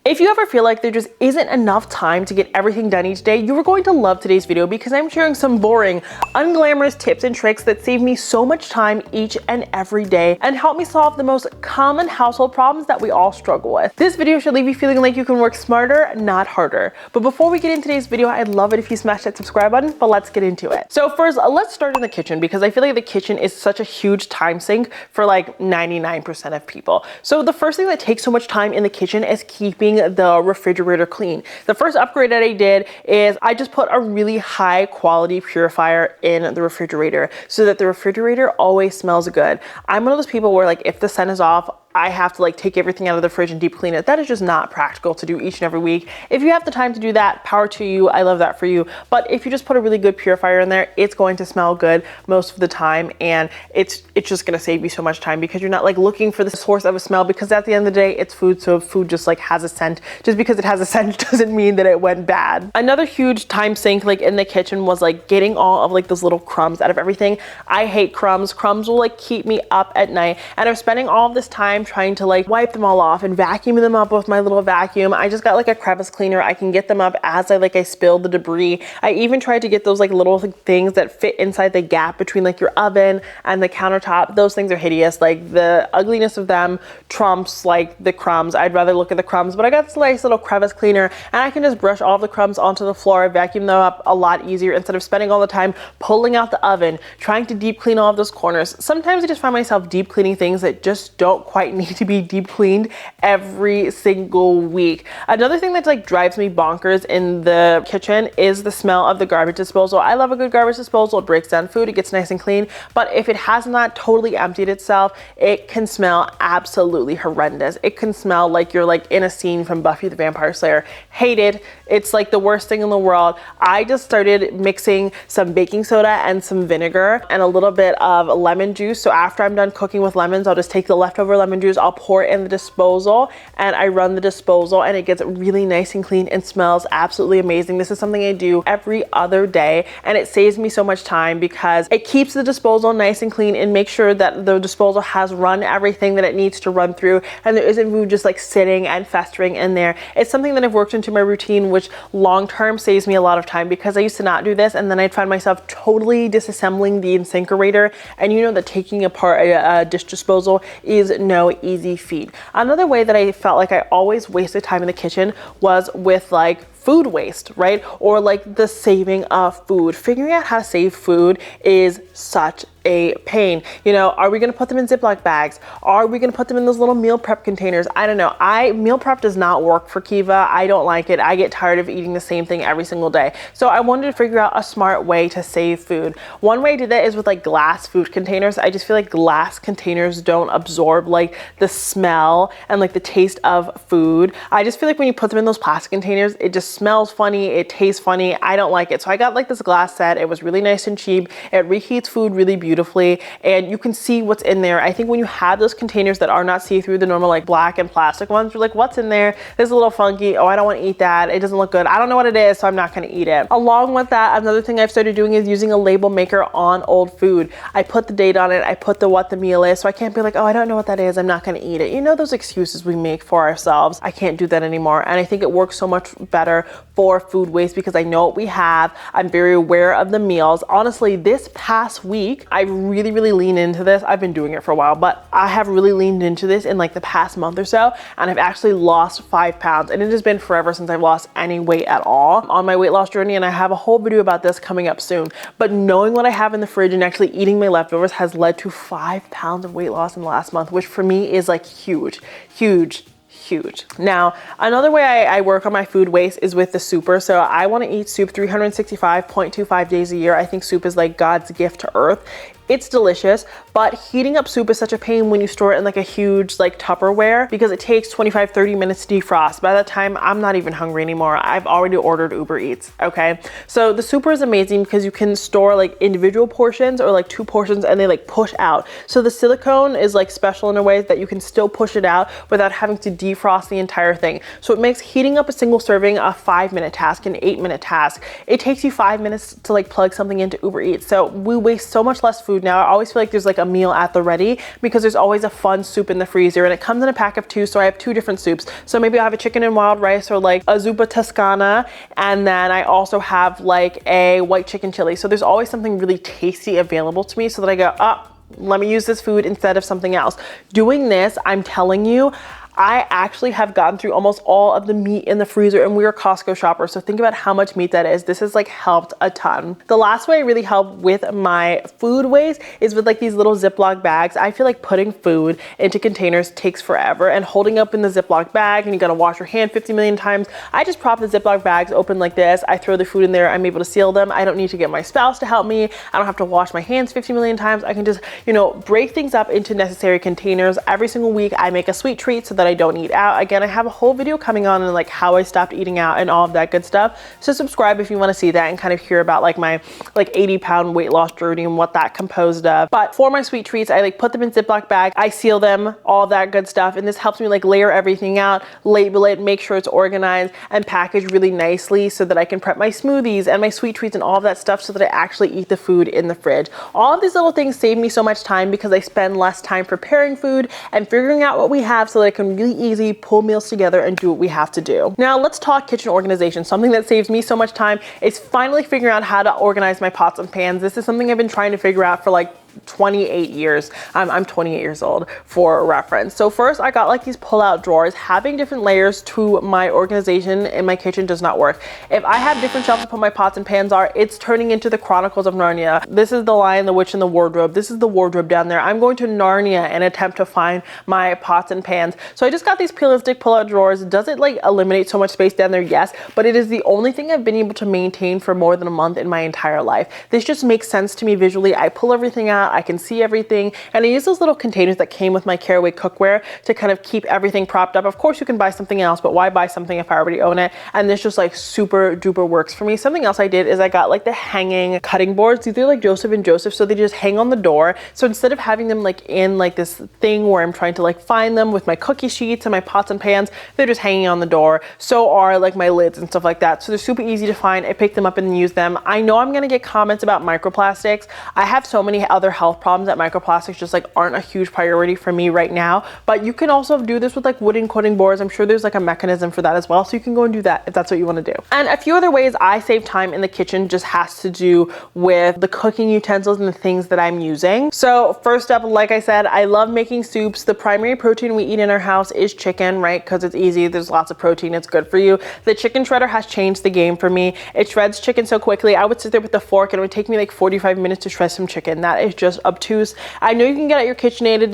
If you ever feel like there just isn't enough time to get everything done each day, you are going to love today's video because I'm sharing some boring, unglamorous tips and tricks that save me so much time each and every day and help me solve the most common household problems that we all struggle with. This video should leave you feeling like you can work smarter, not harder. But before we get into today's video, I'd love it if you smash that subscribe button, but let's get into it. So first, let's start in the kitchen because I feel like the kitchen is such a huge time sink for like 99% of people. So the first thing that takes so much time in the kitchen is keeping the refrigerator clean. The first upgrade that I did is I just put a really high quality purifier in the refrigerator so that the refrigerator always smells good. I'm one of those people where like if the scent is off, I have to like take everything out of the fridge and deep clean it. That is just not practical to do each and every week. If you have the time to do that, power to you. I love that for you. But if you just put a really good purifier in there, it's going to smell good most of the time. And it's just gonna save you so much time because you're not like looking for the source of a smell, because at the end of the day, it's food. So if food just like has a scent, just because it has a scent doesn't mean that it went bad. Another huge time sink like in the kitchen was like getting all of like those little crumbs out of everything. I hate crumbs. Crumbs will like keep me up at night. And I'm spending all of this time trying to like wipe them all off and vacuum them up with my little vacuum. I just got like a crevice cleaner. I can get them up as I spill the debris. I even tried to get those like little things that fit inside the gap between like your oven and the countertop. Those things are hideous. Like the ugliness of them trumps like the crumbs. I'd rather look at the crumbs, but I got this nice little crevice cleaner and I can just brush all the crumbs onto the floor, vacuum them up a lot easier instead of spending all the time pulling out the oven, trying to deep clean all of those corners. Sometimes I just find myself deep cleaning things that just don't quite need to be deep cleaned every single week. Another thing that like drives me bonkers in the kitchen is the smell of the garbage disposal. I love a good garbage disposal. It breaks down food, it gets nice and clean, but if it has not totally emptied itself, it can smell absolutely horrendous. It can smell like you're like in a scene from Buffy the Vampire Slayer. Hate it. It's like the worst thing in the world. I just started mixing some baking soda and some vinegar and a little bit of lemon juice. So after I'm done cooking with lemons, I'll just take the leftover lemon juice, I'll pour it in the disposal and I run the disposal and it gets really nice and clean and smells absolutely amazing. This is something I do every other day and it saves me so much time because it keeps the disposal nice and clean and makes sure that the disposal has run everything that it needs to run through and there isn't food just like sitting and festering in there. It's something that I've worked into my routine, which long term saves me a lot of time because I used to not do this and then I'd find myself totally disassembling the incinerator, and you know that taking apart a dish disposal is no easy feat. Another way that I felt like I always wasted time in the kitchen was with like food waste, right? Or like the saving of food. Figuring out how to save food is such a pain. You know, are we gonna put them in Ziploc bags? Are we gonna put them in those little meal prep containers? I don't know. Meal prep does not work for Kiva. I don't like it. I get tired of eating the same thing every single day. So I wanted to figure out a smart way to save food. One way I did that is with like glass food containers. I just feel like glass containers don't absorb like the smell and like the taste of food. I just feel like when you put them in those plastic containers, it just smells funny, it tastes funny. I don't like it. So I got like this glass set. It was really nice and cheap. It reheats food really beautifully and you can see what's in there. I think when you have those containers that are not see-through, the normal like black and plastic ones, you're like, what's in there? This is a little funky. Oh, I don't want to eat that. It doesn't look good. I don't know what it is, so I'm not going to eat it. Along with that, another thing I've started doing is using a label maker on old food. I put the date on it. I put what the meal is, so I can't be like, oh, I don't know what that is. I'm not going to eat it. You know, those excuses we make for ourselves. I can't do that anymore. And I think it works so much better for food waste because I know what we have. I'm very aware of the meals. Honestly, this past week, I really leaned into this. I've been doing it for a while, but I have really leaned into this in like the past month or so, and I've actually lost 5 pounds, and it has been forever since I've lost any weight at all on my weight loss journey, and I have a whole video about this coming up soon. But knowing what I have in the fridge and actually eating my leftovers has led to 5 pounds of weight loss in the last month, which for me is like huge. Now, another way I work on my food waste is with the souper. So I want to eat soup 365.25 days a year. I think soup is like God's gift to earth. It's delicious, but heating up soup is such a pain when you store it in like a huge like Tupperware because it takes 25-30 minutes to defrost. By that time, I'm not even hungry anymore. I've already ordered Uber Eats, okay? So the souper is amazing because you can store like individual portions or like 2 portions and they like push out. So the silicone is like special in a way that you can still push it out without having to defrost the entire thing. So it makes heating up a single serving a 5-minute task, an 8-minute task. It takes you 5 minutes to like plug something into Uber Eats. So we waste so much less food food now, I always feel like there's like a meal at the ready because there's always a fun soup in the freezer, and it comes in a pack of 2, so I have 2 different soups. So maybe I have a chicken and wild rice or like a zuppa toscana, and then I also have like a white chicken chili. So there's always something really tasty available to me so that I go, oh, let me use this food instead of something else. Doing this, I'm telling you, I actually have gotten through almost all of the meat in the freezer, and we are Costco shoppers, so think about how much meat that is. This has like helped a ton. The last way I really help with my food waste is with like these little Ziploc bags. I feel like putting food into containers takes forever, and holding up in the Ziploc bag, and you gotta wash your hand 50 million times. I just prop the Ziploc bags open like this. I throw the food in there. I'm able to seal them. I don't need to get my spouse to help me. I don't have to wash my hands 50 million times. I can just, you know, break things up into necessary containers. Every single week I make a sweet treat so that I don't eat out. Again, I have a whole video coming on and like how I stopped eating out and all of that good stuff. So subscribe if you want to see that and kind of hear about like my like 80-pound weight loss journey and what that composed of. But for my sweet treats, I like put them in Ziploc bags. I seal them, all of that good stuff. And this helps me like layer everything out, label it, make sure it's organized and packaged really nicely so that I can prep my smoothies and my sweet treats and all of that stuff so that I actually eat the food in the fridge. All of these little things save me so much time because I spend less time preparing food and figuring out what we have so that I can really easy pull meals together and do what we have to do. Now let's talk kitchen organization. Something that saves me so much time is finally figuring out how to organize my pots and pans. This is something I've been trying to figure out for like 28 years. I'm 28 years old for reference. So first I got like these pull-out drawers. Having different layers to my organization in my kitchen does not work. If I have different shelves to put my pots and pans are, it's turning into the Chronicles of Narnia. This is the Lion, the Witch, and the Wardrobe. This is the wardrobe down there. I'm going to Narnia and attempt to find my pots and pans. So I just got these peel and stick pull-out drawers. Does it like eliminate so much space down there? Yes, but it is the only thing I've been able to maintain for more than a month in my entire life. This just makes sense to me visually. I pull everything out, I can see everything, and I use those little containers that came with my Caraway cookware to kind of keep everything propped up. Of course you can buy something else, but why buy something if I already own it? And this just like super duper works for me. Something else I did is I got like the hanging cutting boards. These are like Joseph and Joseph, so they just hang on the door. So instead of having them like in like this thing where I'm trying to like find them with my cookie sheets and my pots and pans, they're just hanging on the door. So are like my lids and stuff like that. So they're super easy to find. I pick them up and use them. I know I'm gonna get comments about microplastics. I have so many other health problems that microplastics just like aren't a huge priority for me right now, but you can also do this with like wooden cutting boards. I'm sure there's like a mechanism for that as well, so you can go and do that if that's what you want to do. And a few other ways I save time in the kitchen just has to do with the cooking utensils and the things that I'm using. So first up, like I said, I love making soups. The primary protein we eat in our house is chicken, right? Because it's easy, there's lots of protein, it's good for you. The chicken shredder has changed the game for me. It shreds chicken so quickly. I would sit there with the fork and it would take me like 45 minutes to shred some chicken. That is just obtuse. I know you can get at your KitchenAid,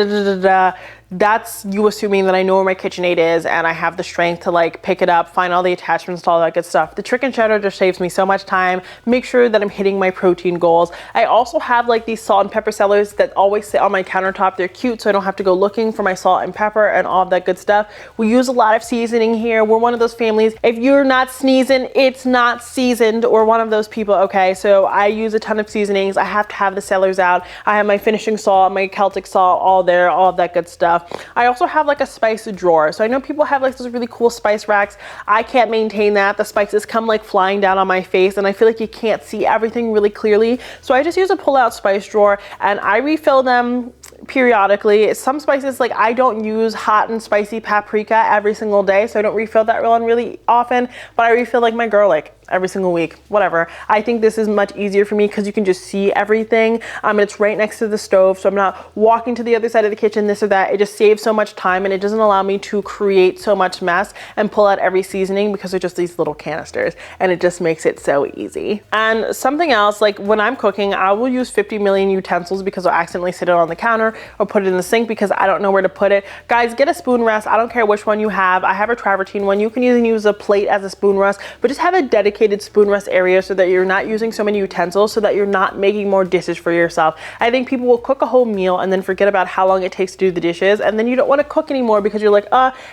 that's you assuming that I know where my KitchenAid is and I have the strength to like pick it up, find all the attachments, all that good stuff. The chicken shredder just saves me so much time, make sure that I'm hitting my protein goals. I also have like these salt and pepper cellars that always sit on my countertop. They're cute, so I don't have to go looking for my salt and pepper and all of that good stuff. We use a lot of seasoning here. We're one of those families, if you're not sneezing, it's not seasoned. We're one of those people, okay? So I use a ton of seasonings. I have to have the cellars out. I have my finishing salt, my Celtic salt, all there, all of that good stuff. I also have like a spice drawer. So I know people have like those really cool spice racks. I can't maintain that. The spices come like flying down on my face and I feel like you can't see everything really clearly. So I just use a pull-out spice drawer and I refill them periodically. Some spices, like I don't use hot and spicy paprika every single day, so I don't refill that one really often, but I refill like my garlic every single week, whatever. I think this is much easier for me because you can just see everything. And it's right next to the stove, so I'm not walking to the other side of the kitchen, this or that. It just saves so much time and it doesn't allow me to create so much mess and pull out every seasoning because they're just these little canisters and it just makes it so easy. And something else, like when I'm cooking, I will use 50 million utensils because I'll accidentally sit it on the counter or put it in the sink because I don't know where to put it. Guys, get a spoon rest. I don't care which one you have. I have a travertine one. You can even use a plate as a spoon rest, but just have a dedicated spoon rest area so that you're not using so many utensils, so that you're not making more dishes for yourself. I think people will cook a whole meal and then forget about how long it takes to do the dishes, and then you don't want to cook anymore because you're like,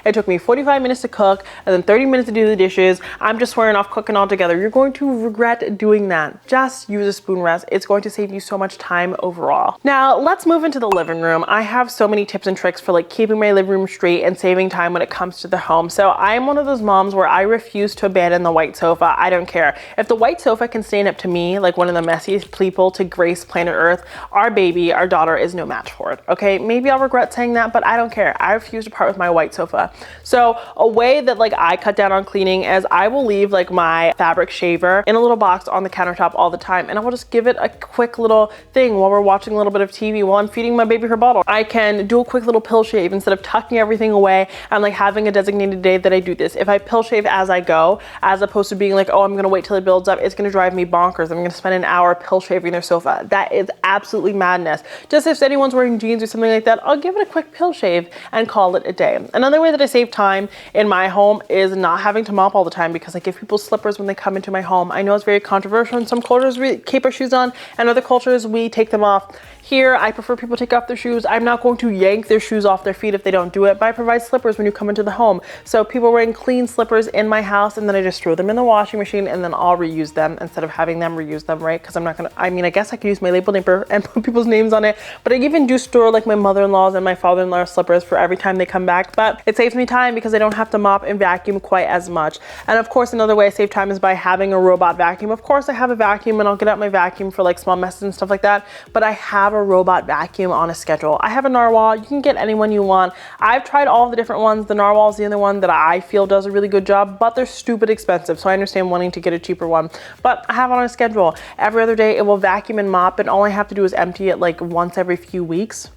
it took me 45 minutes to cook and then 30 minutes to do the dishes. I'm just swearing off cooking altogether. You're going to regret doing that. Just use a spoon rest. It's going to save you so much time overall. Now let's move into the living room. I have so many tips and tricks for like keeping my living room straight and saving time when it comes to the home. So I'm one of those moms where I refuse to abandon the white sofa. I don't don't care. If the white sofa can stand up to me, like one of the messiest people to grace planet Earth, our baby, our daughter, is no match for it, okay? Maybe I'll regret saying that, but I don't care. I refuse to part with my white sofa. So a way that like I cut down on cleaning is I will leave like my fabric shaver in a little box on the countertop all the time, and I will just give it a quick little thing while we're watching a little bit of TV while I'm feeding my baby her bottle. I can do a quick little pill shave instead of tucking everything away and like having a designated day that I do this. If I pill shave as I go, as opposed to being like, oh, I'm gonna wait till it builds up, it's gonna drive me bonkers. I'm gonna spend an hour pill shaving their sofa. That is absolutely madness. Just if anyone's wearing jeans or something like that, I'll give it a quick pill shave and call it a day. Another way that I save time in my home is not having to mop all the time, because I give people slippers when they come into my home. I know it's very controversial. In some cultures we keep our shoes on, and other cultures we take them off. Here, I prefer people take off their shoes. I'm not going to yank their shoes off their feet if they don't do it, but I provide slippers when you come into the home. So people wearing clean slippers in my house, and then I just throw them in the washing machine, and then I'll reuse them instead of having them reuse them, right? Because I'm not gonna, I mean, I guess I could use my label neighbor and put people's names on it, but I even do store like my mother-in-law's and my father-in-law's slippers for every time they come back. But it saves me time because I don't have to mop and vacuum quite as much. And of course, another way I save time is by having a robot vacuum. Of course, I have a vacuum and I'll get out my vacuum for like small messes and stuff like that, but I have a robot vacuum on a schedule. I have a narwhal. You can get any one you want. I've tried all the different ones. The narwhal is the only one that I feel does a really good job, but they're stupid expensive, so I understand wanting to get a cheaper one. But I have it on a schedule. Every other day it will vacuum and mop, and all I have to do is empty it like once every few weeks,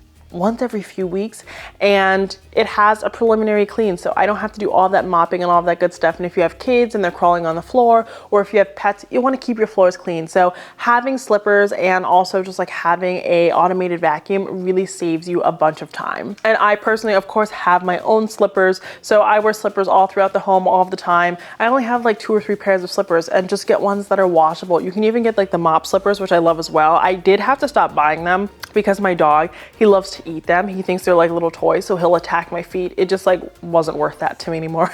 and it has a preliminary clean, so I don't have to do all that mopping and all of that good stuff. And if you have kids and they're crawling on the floor, or if you have pets, you want to keep your floors clean. So having slippers and also just like having a automated vacuum really saves you a bunch of time. And I personally, of course, have my own slippers, so I wear slippers all throughout the home all of the time. I only have like 2 or 3 pairs of slippers, and just get ones that are washable. You can even get like the mop slippers, which I love as well. I did have to stop buying them because my dog, he loves to eat them. He thinks they're like little toys, so he'll attack my feet. It just like wasn't worth that to me anymore.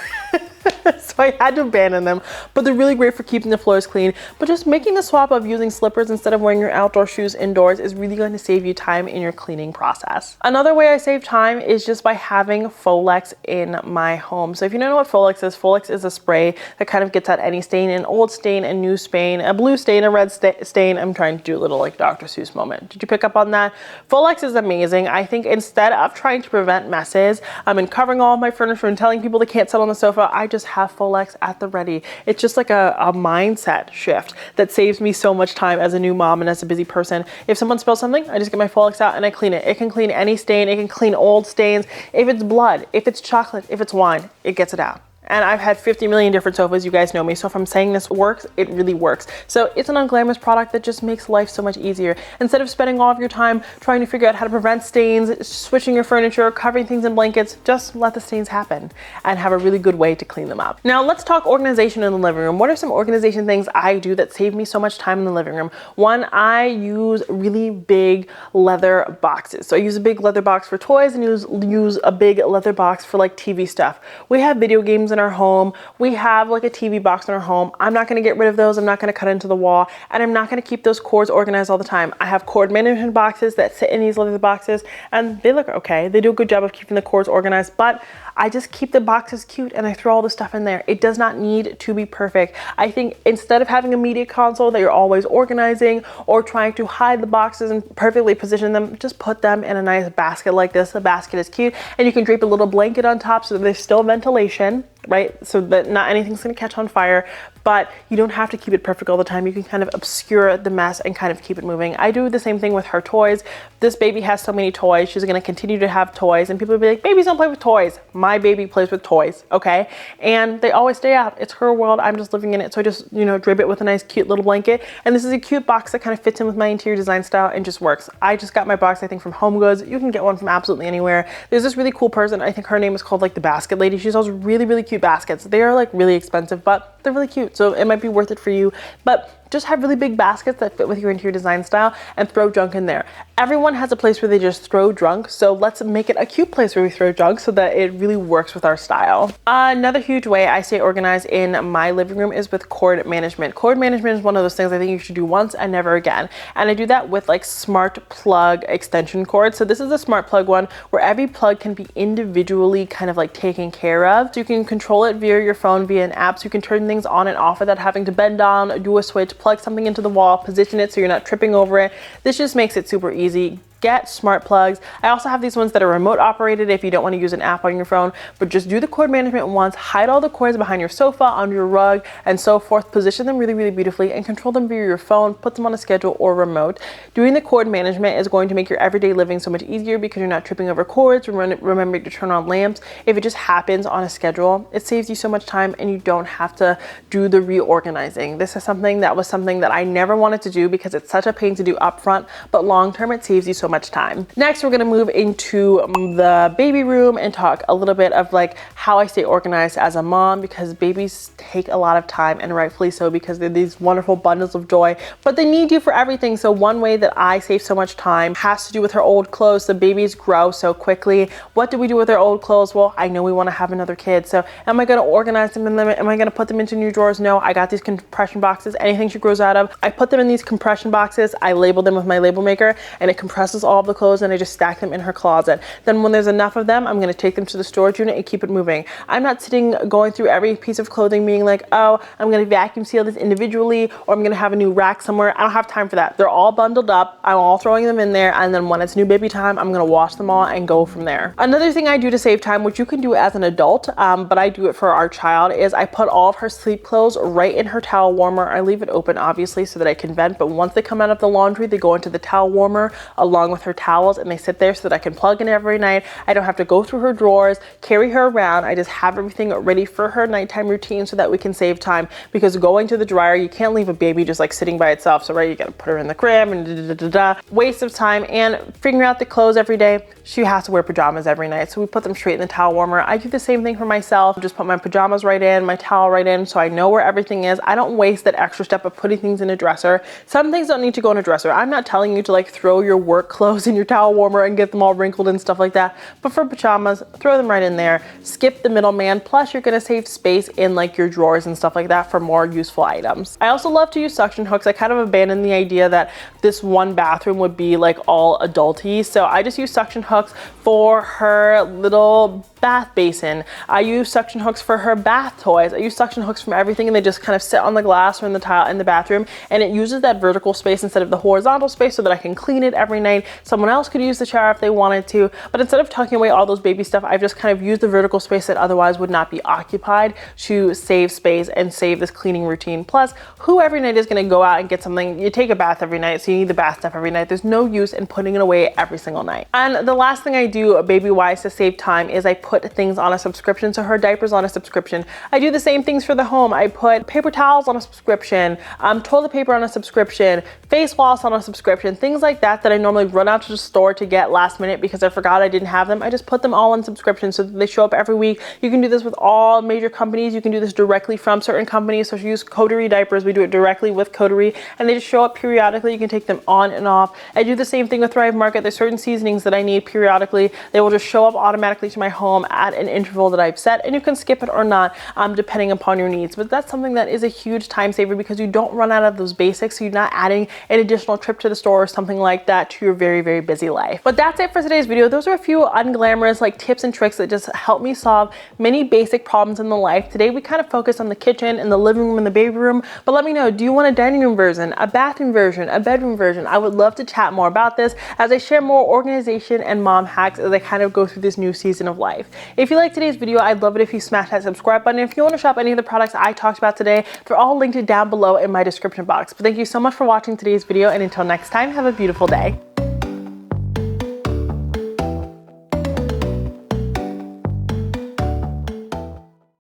So I had to abandon them, but they're really great for keeping the floors clean. But just making the swap of using slippers instead of wearing your outdoor shoes indoors is really going to save you time in your cleaning process. Another way I save time is just by having Folex in my home. So if you don't know what Folex is a spray that kind of gets at any stain, an old stain, a new stain, a blue stain, a red stain. I'm trying to do a little like Dr. Seuss moment. Did you pick up on that? Folex is amazing. I think instead of trying to prevent messes and covering all of my furniture and telling people they can't sit on the sofa, I just have Folex at the ready. It's just like a mindset shift that saves me so much time as a new mom and as a busy person. If someone spills something, I just get my Folex out and I clean it. It can clean any stain. It can clean old stains. If it's blood, if it's chocolate, if it's wine, it gets it out. And I've had 50 million different sofas, you guys know me, so if I'm saying this works, it really works. So it's an unglamorous product that just makes life so much easier. Instead of spending all of your time trying to figure out how to prevent stains, switching your furniture, covering things in blankets, just let the stains happen and have a really good way to clean them up. Now let's talk organization in the living room. What are some organization things I do that save me so much time in the living room? One, I use really big leather boxes. So I use a big leather box for toys and use a big leather box for like TV stuff. We have video games in our home. We have like a TV box in our home. I'm not going to get rid of those. I'm not going to cut into the wall, and I'm not going to keep those cords organized all the time. I have cord management boxes that sit in these leather boxes, and they look okay. They do a good job of keeping the cords organized, but I just keep the boxes cute and I throw all the stuff in there. It does not need to be perfect. I think instead of having a media console that you're always organizing or trying to hide the boxes and perfectly position them, just put them in a nice basket like this. The basket is cute, and you can drape a little blanket on top so that there's still ventilation, right? So that not anything's gonna catch on fire, but you don't have to keep it perfect all the time. You can kind of obscure the mess and kind of keep it moving. I do the same thing with her toys. This baby has so many toys. She's gonna continue to have toys, and people will be like, babies don't play with toys. My baby plays with toys, okay? And they always stay out. It's her world. I'm just living in it. So I just, drape it with a nice cute little blanket. And this is a cute box that kind of fits in with my interior design style and just works. I just got my box, I think, from Home Goods. You can get one from absolutely anywhere. There's this really cool person. I think her name is called like the Basket Lady. She sells really, really cute baskets. They are like really expensive, but they're really cute. So it might be worth it for you. But just have really big baskets that fit with your interior design style and throw junk in there. Everyone has a place where they just throw junk, so let's make it a cute place where we throw junk so that it really works with our style. Another huge way I stay organized in my living room is with cord management. Cord management is one of those things I think you should do once and never again. And I do that with like smart plug extension cords. So this is a smart plug one where every plug can be individually kind of like taken care of. So you can control it via your phone, via an app. So you can turn things on and off without having to bend down, do a switch, plug something into the wall, position it so you're not tripping over it. This just makes it super easy. Get smart plugs. I also have these ones that are remote operated if you don't want to use an app on your phone, but just do the cord management once, hide all the cords behind your sofa, under your rug, and so forth. Position them really, really beautifully and control them via your phone, put them on a schedule or remote. Doing the cord management is going to make your everyday living so much easier because you're not tripping over cords, remembering to turn on lamps. If it just happens on a schedule, it saves you so much time and you don't have to do the reorganizing. This is something that I never wanted to do because it's such a pain to do upfront, but long term it saves you so much time. Next, we're going to move into the baby room and talk a little bit of like how I stay organized as a mom, because babies take a lot of time, and rightfully so, because they're these wonderful bundles of joy, but they need you for everything. So one way that I save so much time has to do with her old clothes. The babies grow so quickly. What do we do with our old clothes? Well, I know we want to have another kid. So am I going to organize them in them? Am I going to put them into new drawers? No, I got these compression boxes. Anything she grows out of, I put them in these compression boxes. I label them with my label maker and it compresses all of the clothes and I just stack them in her closet. Then when there's enough of them, I'm going to take them to the storage unit and keep it moving. I'm not sitting going through every piece of clothing being like, oh, I'm going to vacuum seal this individually, or I'm going to have a new rack somewhere. I don't have time for that. They're all bundled up. I'm all throwing them in there, and then when it's new baby time, I'm going to wash them all and go from there. Another thing I do to save time, which you can do as an adult, but I do it for our child, is I put all of her sleep clothes right in her towel warmer. I leave it open obviously so that I can vent, but once they come out of the laundry, they go into the towel warmer along with her towels, and they sit there so that I can plug in every night. I don't have to go through her drawers, carry her around. I just have everything ready for her nighttime routine so that we can save time, because going to the dryer, you can't leave a baby just like sitting by itself. So right, you gotta put her in the crib and waste of time, and figuring out the clothes every day. She has to wear pajamas every night, so we put them straight in the towel warmer. I do the same thing for myself. Just put my pajamas right in, my towel right in, so I know where everything is. I don't waste that extra step of putting things in a dresser. Some things don't need to go in a dresser. I'm not telling you to like throw your work clothes in your towel warmer and get them all wrinkled and stuff like that, but for pajamas, throw them right in there. Skip the middleman. Plus you're gonna save space in like your drawers and stuff like that for more useful items. I also love to use suction hooks. I kind of abandoned the idea that this one bathroom would be like all adulty, so I just use suction hooks for her little bath basin. I use suction hooks for her bath toys. I use suction hooks from everything, and they just kind of sit on the glass or in the tile in the bathroom, and it uses that vertical space instead of the horizontal space so that I can clean it every night. Someone else could use the shower if they wanted to, but instead of tucking away all those baby stuff, I've just kind of used the vertical space that otherwise would not be occupied to save space and save this cleaning routine. Plus, who every night is going to go out and get something? You take a bath every night, so you need the bath stuff every night. There's no use in putting it away every single night. And the last thing I do baby wise to save time is I put things on a subscription. So her diapers on a subscription. I do the same things for the home. I put paper towels on a subscription, toilet paper on a subscription, face wash on a subscription, things like that I normally run out to the store to get last minute because I forgot I didn't have them. I just put them all on subscription so that they show up every week. You can do this with all major companies. You can do this directly from certain companies. So if you use Coterie diapers, we do it directly with Coterie, and they just show up periodically. You can take them on and off. I do the same thing with Thrive Market. There's certain seasonings that I need periodically. They will just show up automatically to my home at an interval that I've set, and you can skip it or not depending upon your needs. But that's something that is a huge time saver because you don't run out of those basics, so you're not adding an additional trip to the store or something like that to your very, very busy life. But that's it for today's video. Those are a few unglamorous like tips and tricks that just help me solve many basic problems in the life. Today we kind of focused on the kitchen and the living room and the baby room, but let me know, do you want a dining room version, a bathroom version, a bedroom version? I would love to chat more about this as I share more organization and mom hacks as I kind of go through this new season of life. If you like today's video, I'd love it if you smash that subscribe button. If you want to shop any of the products I talked about today, they're all linked down below in my description box. But thank you so much for watching today's video, and until next time, have a beautiful day.